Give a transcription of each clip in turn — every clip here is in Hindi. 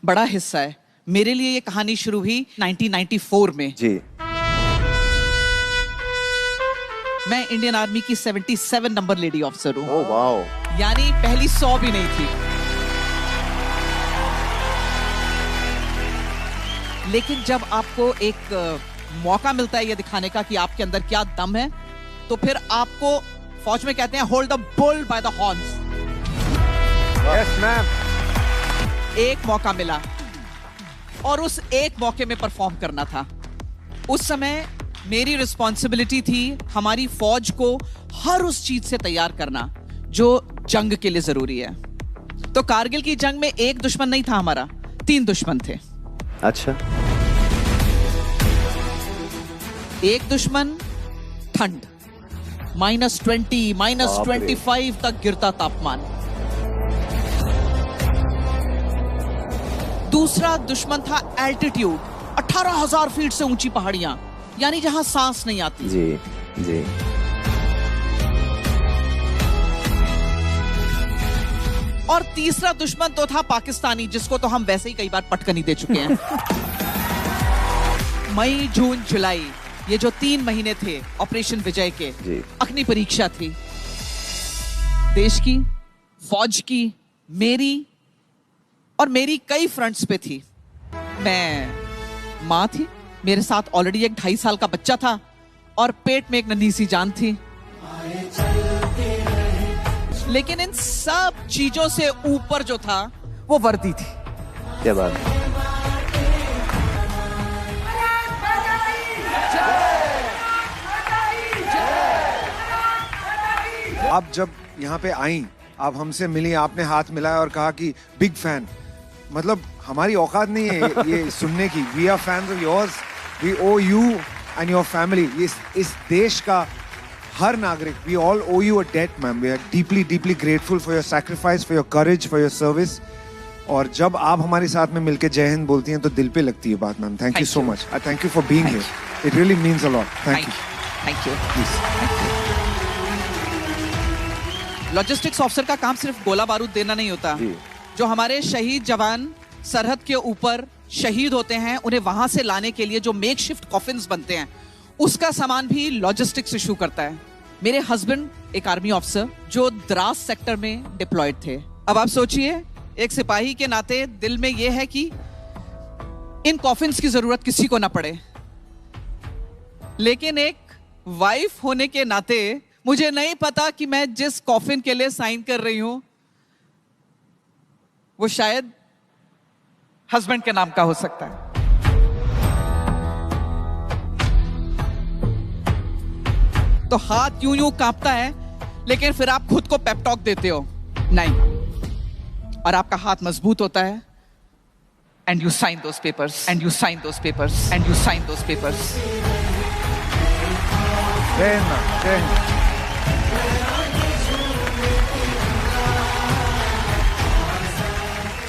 बड़ा हिस्सा है। मेरे लिए ये कहानी शुरू हुई 1994 में जी। मैं इंडियन आर्मी की 77 नंबर लेडी ऑफिसर हूँ। Oh wow. यानी पहली 100 भी नहीं थी। लेकिन जब आपको एक मौका मिलता है ये दिखाने का कि आपके अंदर क्या दम है, तो फिर आपको फौज में कहते हैं hold the bull by the horns. Yes ma'am. एक मौका मिला और उस एक मौके में परफॉर्म करना था। उस समय मेरी रिस्पॉन्सिबिलिटी थी हमारी फौज को हर उस चीज से तैयार करना जो जंग के लिए जरूरी है। तो कारगिल की जंग में एक दुश्मन नहीं था हमारा, 3 दुश्मन थे। अच्छा। एक दुश्मन ठंड, -20, -25 तक गिरता तापमान। दूसरा दुश्मन था एल्टीट्यूड, 18,000 फीट से ऊंची पहाड़ियां, यानी जहां सांस नहीं आती। जी जी। और तीसरा दुश्मन तो था पाकिस्तानी, जिसको तो हम वैसे ही कई बार पटकनी दे चुके हैं। मई, जून, जुलाई, ये जो 3 महीने थे ऑपरेशन विजय के, अग्नि परीक्षा थी देश की, फौज की, मेरी और मेरी कई फ्रंट्स पे थी। मैं मां थी, मेरे साथ ऑलरेडी एक 2.5 साल का बच्चा था और पेट में एक नन्ही सी जान थी। लेकिन इन सब चीजों से ऊपर जो था वो वर्दी थी। क्या बात है। आप जब यहाँ पे आई, आप हमसे मिली, आपने हाथ मिलाया और कहा कि बिग फैन, मतलब हमारी औकात नहीं है ये सुनने की। We are fans of yours, we owe you and your family. इस देश का हर नागरिक, we all owe you a debt ma'am. We are deeply deeply grateful for your sacrifice, for your courage, for your service. और जब आप हमारे साथ में मिलकर जय हिंद बोलती हैं तो दिल पे लगती है बात ma'am. Thank you so much. I thank you for being here. It really means a lot. Thank you. Thank you. Logistics officer का काम सिर्फ गोला बारूद देना नहीं होता। जो हमारे शहीद जवान सरहद के ऊपर शहीद होते हैं, उन्हें वहां से लाने के लिए जो मेकशिफ्ट कॉफिन्स बनते हैं, उसका सामान भी लॉजिस्टिक्स इशू करता है। मेरे हस्बैंड एक आर्मी ऑफिसर जो द्रास सेक्टर में डिप्लॉयड थे। अब आप सोचिए, एक सिपाही के नाते दिल में यह है कि इन कॉफिन्स की जरूरत किसी को ना पड़े, लेकिन एक वाइफ होने के नाते मुझे नहीं पता कि मैं जिस कॉफिन के लिए साइन कर रही हूं वो शायद हस्बैंड के नाम का हो सकता है। तो हाथ यूं यूं कांपता है, लेकिन फिर आप खुद को पेप टॉक देते हो, नहीं, और आपका हाथ मजबूत होता है। And you sign those papers, and you sign those papers, and you sign those papers.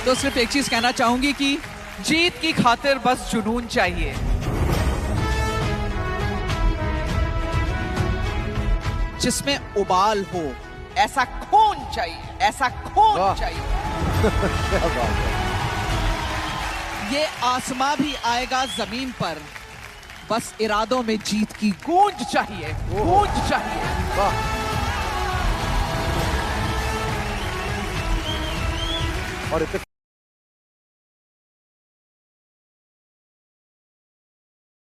तो सिर्फ एक चीज कहना चाहूंगी कि जीत की खातिर बस जुनून चाहिए। जिसमें उबाल हो, ऐसा खून चाहिए, ऐसा खून चाहिए। ये आसमां भी आएगा जमीन पर, बस इरादों में जीत की गूंज चाहिए, गूंज चाहिए। और